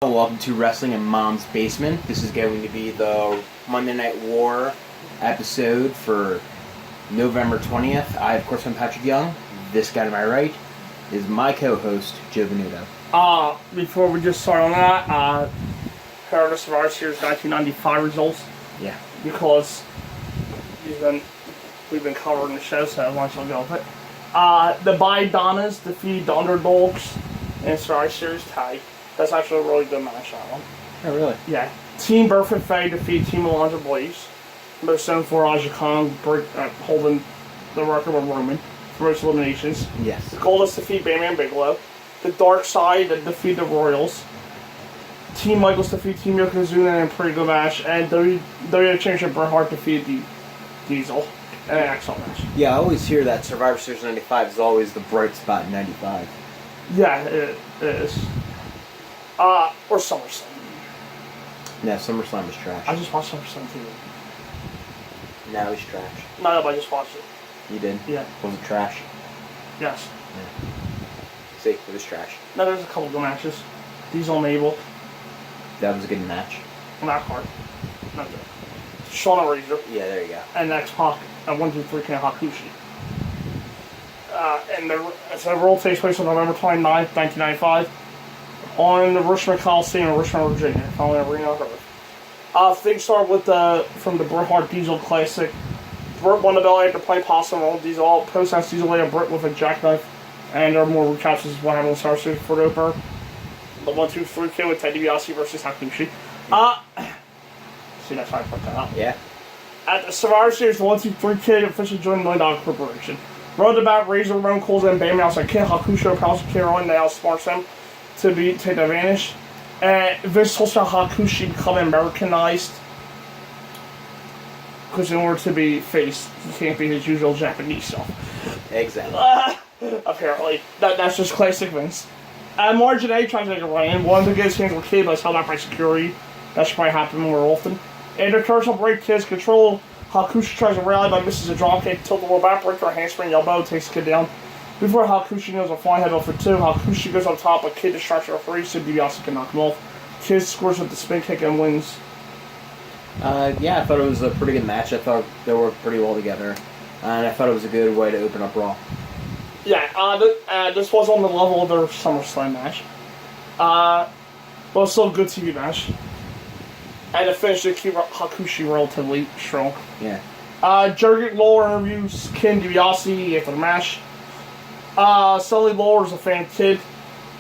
Welcome to Wrestling in Mom's Basement. This is going to be the Monday Night War episode for November 20th. I, of course, am Patrick Young. This guy to my right is my co-host, Joe Venuto. Before we just start on that, here are the Survivor Series 1995 results. Yeah. Because we've been covering the show, so I want you to go with it. The By-Donnas defeat the Underdogs in Survivor Series tag. That's actually a really good match, that one. Oh, really? Yeah. Team Burf and Faye defeat Team Alonzo Blaze. Most known for Aja Kong holding the record with Roman for most eliminations. Yes. The Goldust defeat Bam Bigelow. The Dark Side defeat the Royals. Team Michaels defeat Team Yokozuna in a pretty good match. And WWE Championship Bret Hart defeated Diesel in an excellent match. Yeah, I always hear that Survivor Series 95 is always the bright spot in 95. Yeah, it is. Or SummerSlam. No, SummerSlam was trash. I just watched SummerSlam too. Now he's trash. No, I just watched it. You did? Yeah. Was it trash? Yes. Yeah. See, it was trash. No, there's a couple good matches. Diesel and Mabel. That was a good match. Not hard. Not good. Shawn and Razor. Yeah, there you go. And X-Pac and 1, 2, 3 King Hakushi. And the role takes place on November 29th, 1995. On the Richmond Coliseum in Richmond, Virginia, following Arena of Earth. Things start with from the Bret Hart Diesel Classic. Bret won the belt after playing possum roll. Diesel post-house Diesel later Bret with a jackknife, and there are more recaps of what happened in Star Series for the opener. The 1, 2, 3 kid with Ted DiBiase versus Hakushi. See, that's how I put that out. Yeah. At the Survivor Series, the 1, 2, 3 kid officially joined the $1 Million Corporation. Rode the back, Razor, Roman Coles, and Bam outside Kid Hakushi, Palace of Caroline, they outsmarts him to take advantage. And Vince told Hakushi become Americanized. Because in order to be faced, he can't be his usual Japanese self. Exactly. Apparently. That's just classic Vince. Margin A tries to make a run in. Wanted to get his hands on Kid, but was held out by security. That should probably happen more often. And the commercial break, Kid's control. Hakushi tries to rally, but misses a dropkick. Tilt the roll back, breaker, handspring, elbow, takes the Kid down. Before Hakushi knows a flying headbutt for 2, Hakushi goes on top, but Kid distracts the referee, so DiBiase can knock him off. Kid scores with the spin kick and wins. Yeah, I thought it was a pretty good match. I thought they worked pretty well together. And I thought it was a good way to open up Raw. Yeah, this was on the level of their SummerSlam match. But it's still a good TV match. And the finish did keep Hakushi relatively strong. Yeah. Jurgen Lawler interviews Ken DiBiase after the match. Sully Lawler is a fan of Kid.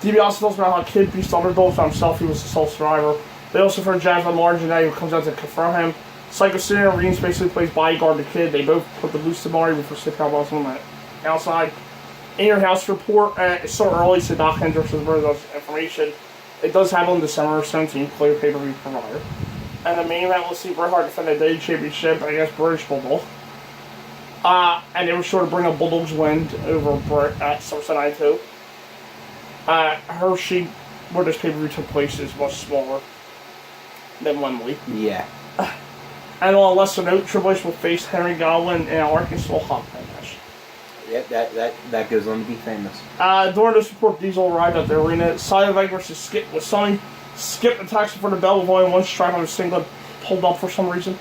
DiBiase tells about how Kid beats the Underdogs by himself. He was the sole survivor. They also heard Jasmine Marginet, who comes out to confront him. Psycho Sinner Reigns basically plays bodyguard to Kid. They both put the boots to Mari before Sid Powell's on the outside. In Your House report, it's so early, so Doc Hendricks has brought us information. It does happen on December 17th, clear pay-per-view provider. And the main event, we'll see Bret Hart defend the Day Championship against British Bulldog. And they were sure to bring a Bulldogs win over Bret at SummerSlam 92. Hershey, where this pay-per-view took place, is much smaller than Wembley. Yeah. And on a lesser note, Triple H will face Henry Godwin in an Arkansas Hog match. Yep, that goes on to be famous. During this report, Diesel arrived at the arena. Side versus Skip with Sonny. Skip attacks him for the bell with only one strike on his singlet pulled up for some reason.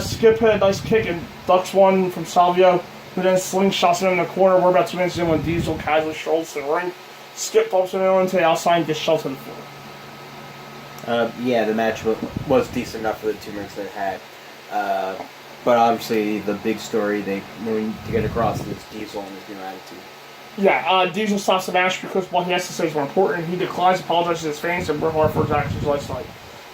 Skip hit a nice kick and ducks one from Salvio, who then slingshots him in the corner. We're about 2 minutes in when Diesel casually strolls to the ring. Skip bumps him into the outside and gets shoved to the floor. Yeah, the match was decent enough for the 2 minutes that it had. But obviously, the big story they need to get across is Diesel and his new attitude. Yeah, Diesel stops the match because what he has to say is more important. He declines to apologize to his fans and Bret Hart for his actions last night.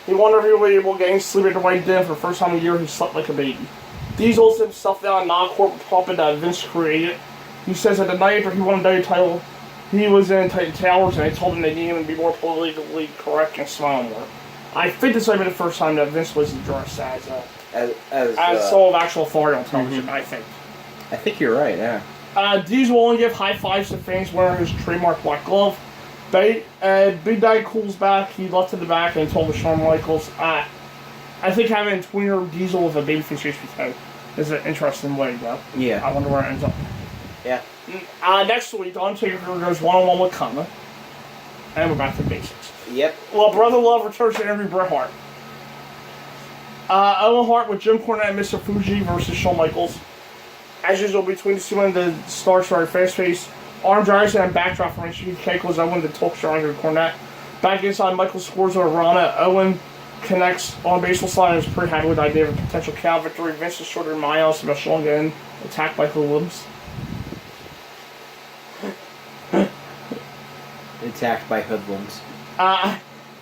He wondered if he would be able to get any sleep at the right den. For the first time in a year, he slept like a baby. Diesel sits himself down in non-corporate puppet that Vince created. He says that the night after he won the W title, he was in Titan Towers and they told him they needed him to be more politically correct and smile more. I think this might be the first time that Vince was addressed as soul of actual authority on television, I think. I think you're right, yeah. Diesel will only give high fives to fans wearing his trademark black glove. Big Daddy Cool's back. He left to the back and he told Shawn Michaels. I think having tweener Diesel with a babyface HBK is an interesting way to go. Yeah. I wonder where it ends up. Yeah. Next week, Undertaker goes one-on-one with Kama. And we're back to basics. Yep. Well, Brother Love returns to interview Bret Hart. Owen Hart with Jim Cornette and Mr. Fuji versus Shawn Michaels. As usual, between the two men, the stars started fast-paced. Arm drags and backdrop from HBK was Owen to talk stronger than Cornette. Back inside, Michaels scores with a Rana. Owen connects on baseball slide and is pretty happy with the idea of a potential count victory. Vince is shorter than miles about Shawn getting attacked by hoodlums. Attacked by hoodlums.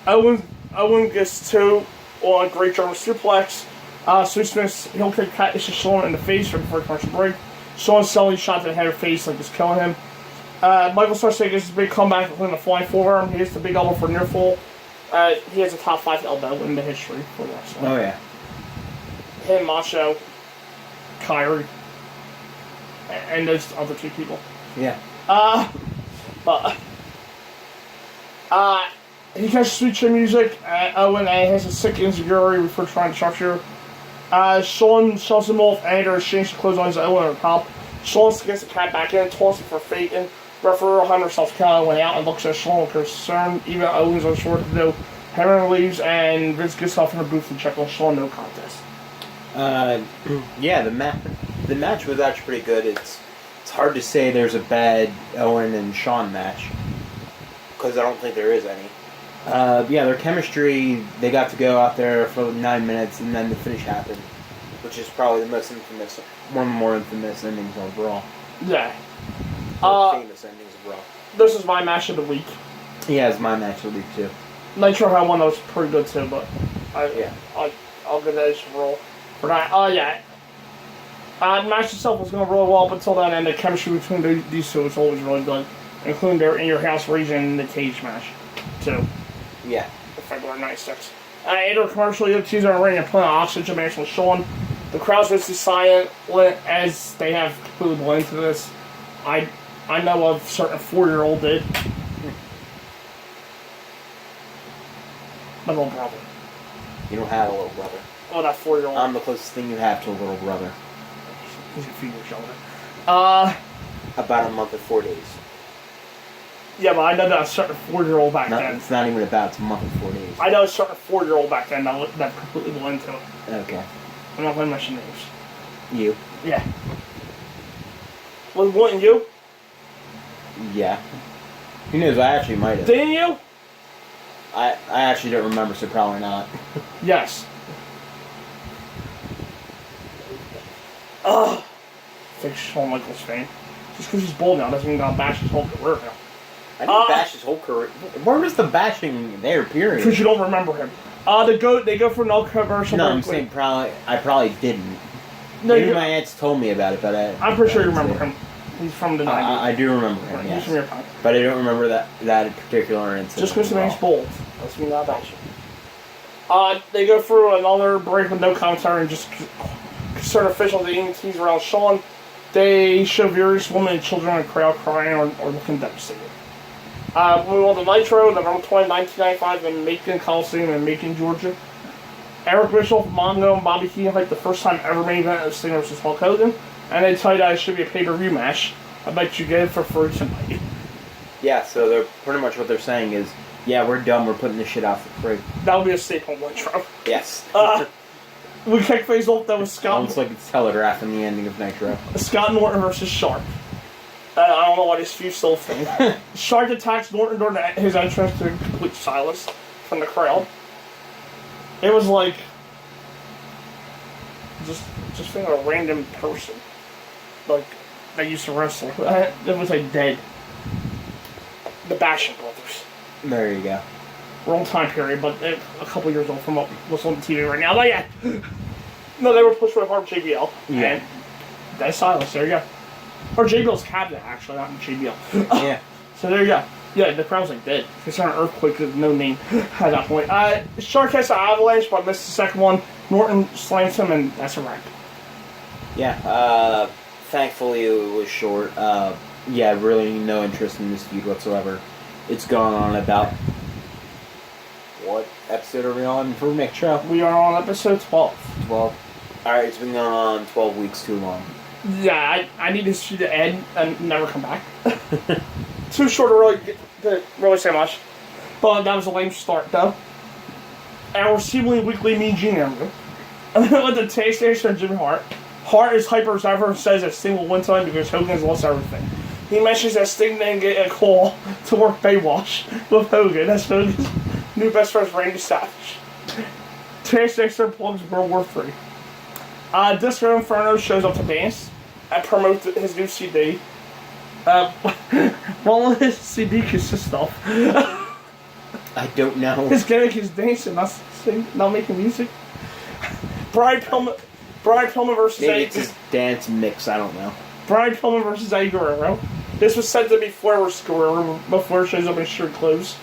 Owen gets two on a great German suplex. Sweet Smith's heel kick catches Shawn in the face for the first commercial break. Shawn's selling shot to the head of face like it's killing him. Michael starts taking his big comeback with a flying forearm. He hits the big elbow for near fall. He has a top 5 elbow in the history for wrestling. Oh, yeah. Him, Macho, Kyrie, and those other 2 people. Yeah. He catches sweet chin music. Owen has a sick insecurity for trying to structure. Shawn shoves him off and or exchange the clothes on his Owen on top. Shawn gets the cat back in, tosses it for Phaeton. Referee Hunter self-count went out and looks at Shawn with concern. Even Owen's unsure what to do. Hammer leaves and Vince gets off in the booth and check on Shawn. No contest. Yeah, the match was actually pretty good. It's hard to say there's a bad Owen and Shawn match because I don't think there is any. Yeah, their chemistry, they got to go out there for 9 minutes and then the finish happened, which is probably the most infamous, one of the more infamous endings of Raw. Yeah. Famous endings of Raw. This is my match of the week. Yeah, it's my match of the week too. Nitro had one that was pretty good too, but I'll give that as a roll for that. Yeah. The match itself was going really well up until then, and the chemistry between these two was always really good, including their In Your House region and the cage match too. Yeah. February 96. Enter a commercial, you teaser and ring and playing oxygen match with Shawn. The crowd's mostly silent as they have completely bled into this. I know a certain 4-year-old did. My little brother. You don't have a little brother. Oh, that 4-year-old. I'm the closest thing you have to a little brother. He's a few years older. About a month and 4 days. Yeah, but I know that a certain 4-year-old back No, then. it's not even about, it's a month and 4 days. I know a certain 4-year-old back then that completely bled into it. Okay. I'm not going to mention names. You? Yeah. Was wanting you? Yeah. Who knows, I actually might have. Didn't you? I actually don't remember, so probably not. Yes. Ugh. Fake Shawn Michaels fan. Just because he's bald now doesn't mean I'll bash his whole career now. I didn't bash his whole career. Where was the bashing there, period? Because you don't remember him. They go for an old commercial. No, I'm saying I probably didn't. No, Maybe my aunts told me about it, but I'm pretty sure you remember him. He's from the 90s. I do remember him, He's yes. from your time. But I don't remember that particular incident. Just because the name's bold doesn't mean I'll bash him. They go through another break with no commentary and just concerned officials, the EMTs around Shawn. They show various women and children in the crowd crying or looking devastated. We won the Nitro, November 20, 1995 in Macon Coliseum in Macon, Georgia. Eric Bischoff, Mongo, and Bobby Heenan hyped the first time ever main event of Stinger vs. Hulk Hogan. And they tell you that it should be a pay-per-view match. I bet you get it for free tonight. Yeah, so they're pretty much what they're saying is, yeah, we're done, we're putting this shit out for free. That would be a staple Nitro. Yes. We kick face off, that was Scott. Almost like it's telegraphing the ending of Nitro. Scott Norton versus Shark. I don't know why this feud still a thing. Shark attacks Norton during his entrance to complete silence from the crowd. It was like just being a random person, like that used to wrestle. It was like dead. The Basham brothers. There you go. Wrong time period, but a couple years old from what's on the TV right now. But yeah, no, they were pushed with hard JBL. Yeah. And that's silence. There you go. Or JBL's cabinet, actually, not JBL. Yeah. So there you go. Yeah, the crowd's like dead. It's not an earthquake with no name at that point. Shark has an avalanche, but missed the second one. Norton slams him, and that's a wrap. Yeah, thankfully it was short. Yeah, really no interest in this feud whatsoever. It's gone on about... What episode are we on for Nitro? We are on episode 12. 12. Alright, it's been going on 12 weeks too long. Yeah, I need this feud to end and never come back. Too short to really say much. But that was a lame start, though. Our seemingly weekly Mean Gene interview. With the taste station of Jimmy Hart. Hart is hyper as ever and says that Sting will win tonight because Hogan has lost everything. He mentions that Sting didn't get a call to work Baywatch with Hogan. That's Hogan's new best friend, Randy Savage. Taste Station plugs World War III. Disco Inferno shows up to dance and promote his new CD. What will his CD consist of? I don't know. His gimmick is dancing, not making music. Brian Pillman versus Maybe it's his dance mix, I don't know. Brian Pillman versus Eddie Guerrero. This was said to be Flair's Guerrero before it shows up in shirt clothes.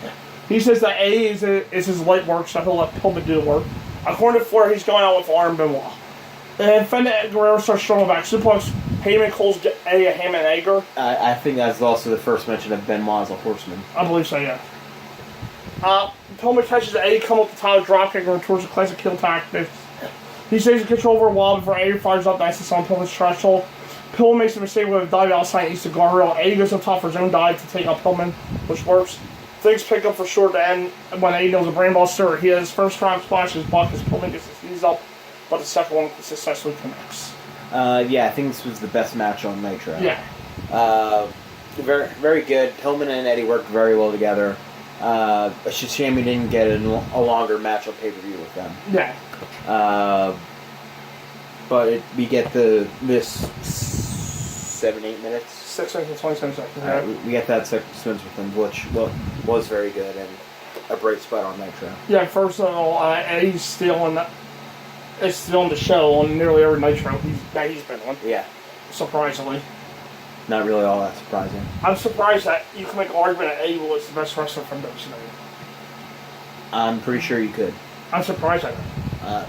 He says that Eddie is his light work, so he'll let Pillman do the work. According to Flair, he's going out with Arn Benoit. And then Guerrero starts struggling back. Suplex, Heyman calls Eddie a ham and egger. I think that's also the first mention of Benoit as a horseman. I believe so, yeah. Pillman catches Eddie, come up the top, dropkick, going towards the classic kill tactics. He stays in control for a while before Eddie fires up nice on Pillman's threshold. Pillman makes a mistake with a dive outside East of guardrail. Eddie goes up top for his own dive to take out Pillman, which works. Things pick up for sure to end when Eddie knows a brainbuster. He has his first frog splash, his buck as Pillman gets his knees up, but the second one successfully connects. Yeah, I think this was the best match on Nitro. Yeah. Very, very good. Pillman and Eddie worked very well together. It's just a shame we didn't get a longer match on pay-per-view with them. Yeah. But we get this 7-8 minutes. 6 minutes and 27 seconds. We get that 6 minutes with them, which was very good and a bright spot on Nitro. Yeah, first of all, Eddie's stealing the show on nearly every Nitro that he's been on. Yeah. Surprisingly. Not really all that surprising. I'm surprised that you can make an argument that Eddie was the best wrestler from WCW. I'm pretty sure you could. I'm surprised at that.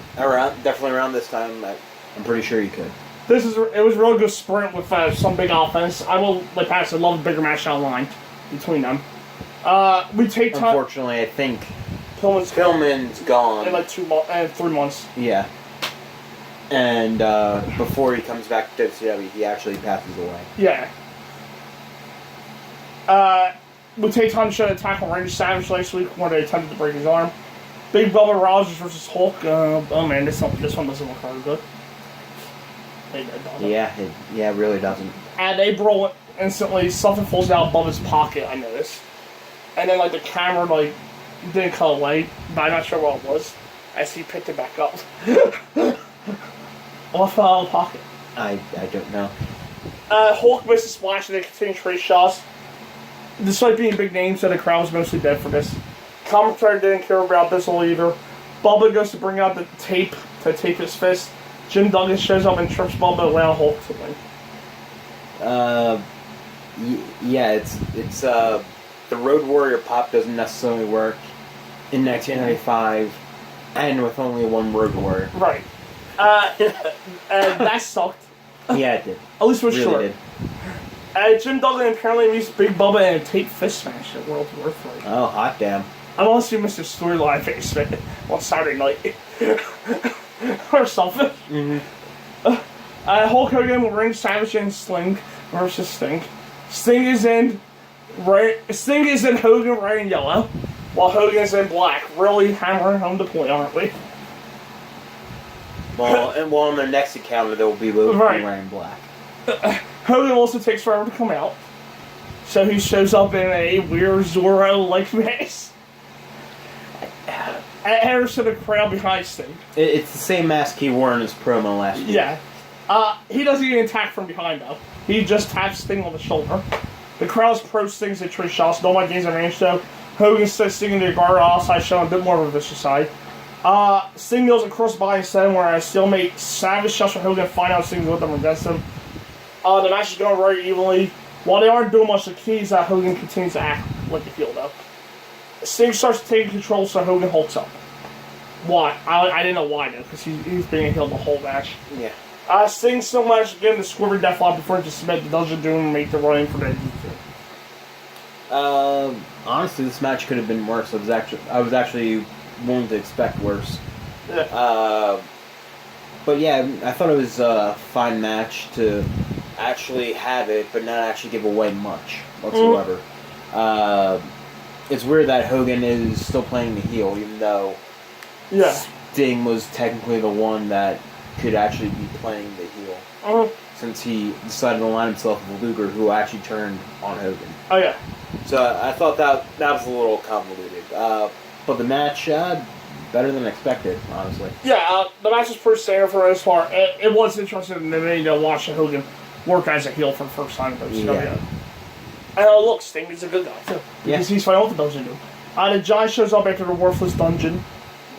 Definitely around this time, I'm pretty sure you could. It was a really good sprint with some big offense. I will, like I said, love a bigger match down the line between them. We take time. Unfortunately, I think Pillman's gone in like 3 months. Yeah. And before he comes back to WCW, he actually passes away. Yeah. We take time to show the attack on Randy Savage last week when they attempted to break his arm. Big Bubba Rogers versus Hulk. Oh man, this one doesn't look very good. Yeah, it really doesn't. And they brawl instantly. Something falls out of Bubba's pocket, I noticed. And then, like, the camera, didn't cut away, but I'm not sure what it was, as he picked it back up. Off the pocket. I don't know. Hulk missed a splash and they continue to trade shots. Despite being big names, so the crowd was mostly dead for this. Commentary didn't care about this either. Bubba goes to bring out the tape to tape his fist. Jim Duggan shows up and trips Bubba, allowing Hulk to win. Yeah, it's the Road Warrior pop doesn't necessarily work in 1995, and with only one Road Warrior. Right. That sucked. Yeah, it did. At least it was really short. Jim Duggan apparently meets Big Bubba in a tape fist match at World War III. Oh, hot damn. I'm honestly missed a storyline face on Saturday night. Or something. Mm-hmm. Hulk Hogan will ring Savage and Sting versus Sting. Sting is in Hogan red and yellow, while Hogan's in black. Really hammering home the point, aren't we? Well, on their next encounter, they'll be both wearing black. Hogan also takes forever to come out, so he shows up in a weird Zorro-like mask. Harrison, the crowd behind Sting. It's the same mask he wore in his promo last week. Yeah. He doesn't even attack from behind, though. He just taps Sting on the shoulder. The crowd's pro Sting's at Trish shots. Nobody gains a range, though. Hogan says Sting in the guard outside, showing a bit more of a vicious side. Sting goes across by instead, whereas Stalemate Savage shots for Hogan, find out Sting's with them against him. The match is going very evenly. While they aren't doing much, the key is that Hogan continues to act like a heel, though. Sting starts taking control, so Hogan hulks up. Why? I didn't know why, though, because he's being healed the whole match. Yeah. Sting still managed to get him the Squirmy Deathlock before he just submit the Dungeon Doom and make the run for the DQ. Honestly, this match could have been worse. I was actually willing to expect worse. Yeah. But yeah, I thought it was a fine match to actually have it, but not actually give away much whatsoever. it's weird that Hogan is still playing the heel, even though Yeah. Sting was technically the one that could actually be playing the heel. Since he decided to align himself with Luger, who actually turned on Hogan. Oh, yeah. So I thought that was a little convoluted. But the match, better than expected, honestly. Yeah, the match was pretty standard for the most part. It was interesting to me to watch Hogan work as a heel for the first time in WCW. Yeah. And look, Sting is a good guy, too. Because he's fighting with the WCW. The Giant shows up after the Worthless Dungeon.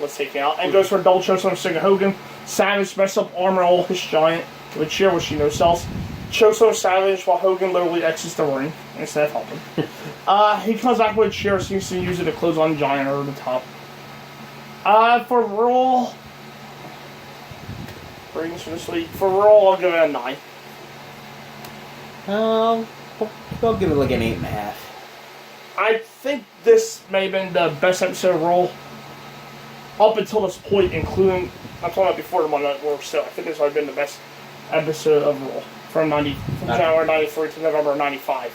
Let's take it out. And goes for a double choke on Sting and Hogan. Savage messes up armor all his Giant with a chair, which he no sells. Chokes on Savage while Hogan literally exits the ring instead of helping. He comes back with a chair, seems to use it to close on Giant over the top. For Raw, ratings for this week. For Raw, I'll give it a 9. I'll give it like an 8.5. I think this may have been the best episode of Raw up until this point, including, I'm talking about before the Monday Night War, so I think this might have been the best episode of Raw from January 93 to November 95.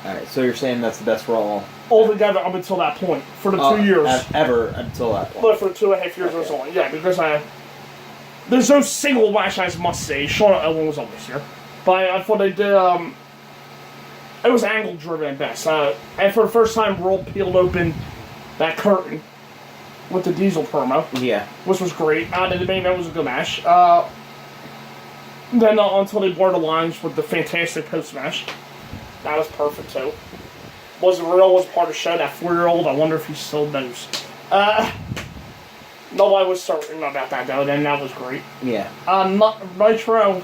Alright, so you're saying that's the best Raw Altogether up until that point, for the 2 years. Ever until that point. But for the 2.5 years or so. Yeah, because there's no single match I must say. Shawn and Owen was always here. But I thought they did, it was angle driven at best. And for the first time, Raw peeled open that curtain with the Diesel promo. Yeah. Which was great. The main event was a good match. Then until they blurred the lines with the fantastic post match. That was perfect too. Was part of the show, that 4-year-old, I wonder if he still knows. Nobody was certain about that though, and that was great. Yeah. Nitro,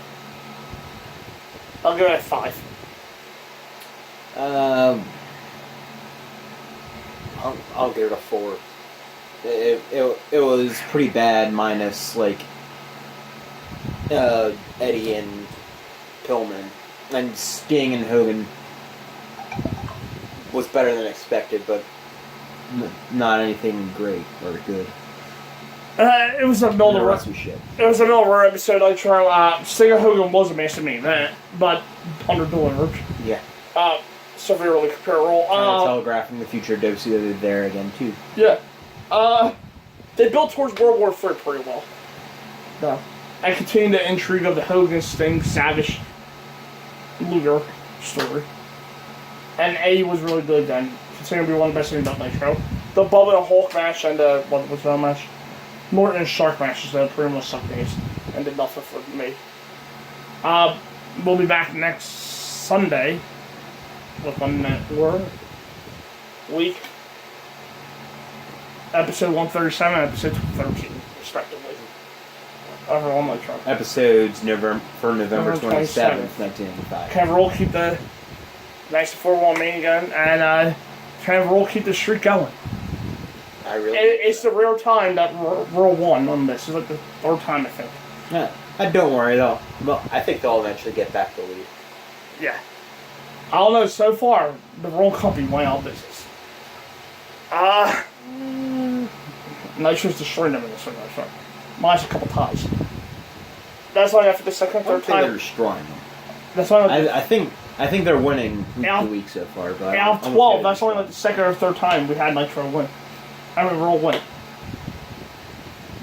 I'll give it a 5. I'll give it a 4. It was pretty bad, minus like Eddie and Pillman, and Sting and Hogan was better than expected, but not anything great or good. It was a middle of shit. It was a middle of episode. Nitro. Sting and Hogan was a massive main event, but under-delivered. Yeah. Severely comparable. Telegraphing the future of WCW there again too. Yeah. They built towards World War III pretty well. No. And continued the intrigue of the Hogan, Sting, Savage, Luger story. And A was really good then. Considering to be one of the best things about Nitro. The Bubba and Hulk match and the, what was that match? Morton and Shark matches that pretty much sucked days. And did nothing for me. We'll be back next Sunday with Monday Night War week. Episode 137 and episode 213, respectively. Over on Nitro. Episodes November 27th, 1985. Can Roll keep the nice 4-1 main again, and can Roll keep the streak going? It's the rare time that Roll won on this. It's like the third time, I think. Yeah, don't worry though. Well, I think they'll eventually get back the lead. Yeah. I don't know, so far, the Roll Company went out of business. Nitro's destroying them in this one, that's right. Minus a couple ties. That's why after the second, third time. They're destroying them. That's why I think they're winning week to week so far. But out of 12, that's only like the second or third time we had Nitro win. I mean, Roll win.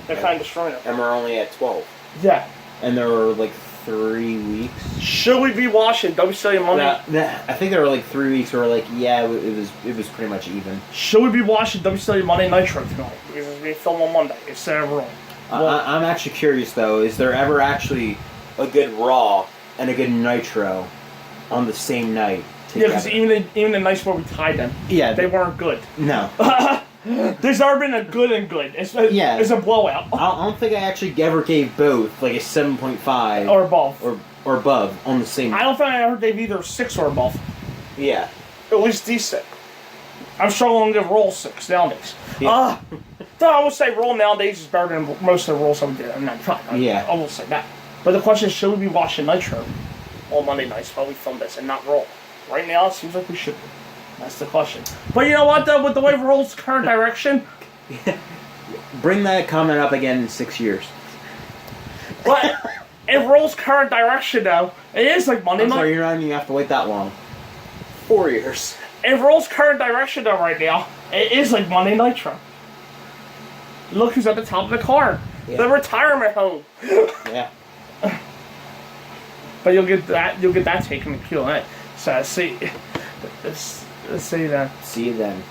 They're kind of destroying them. And we're only at 12. Yeah. And there were like 3 weeks. Should we be watching WCW Monday? I think there were like 3 weeks where like, yeah, it was pretty much even. Should we be watching WCW Monday Nitro tonight? Because it's being filmed on Monday instead of Raw. I'm actually curious though, is there ever actually a good Raw and a good Nitro on the same night together? Yeah, because even the nights where we tied them, they weren't good. No. There's never been a good and good. It's a blowout. I don't think I actually ever gave both like a 7.5 or above or above on the same. I don't think I ever gave either 6 or above. Yeah. At least decent. I'm struggling to give Roll 6 nowadays. Yeah. I would say Roll nowadays is better than most of the Rolls I would get. I will say that. But the question is, should we be watching Nitro on Monday nights while we film this and not Roll? Right now, it seems like we should be. That's the question. But you know what, though? With the way Roll's current direction... Bring that comment up again in 6 years. But if Roll's current direction, though, it is like Monday night. Sorry, you're not even have to wait that long. 4 years. In Raw's current direction though right now, it is like Monday Nitro. Look who's at the top of the card. Yeah. The retirement home. Yeah. But you'll get that taken in Q&A. So let's see that. See you then.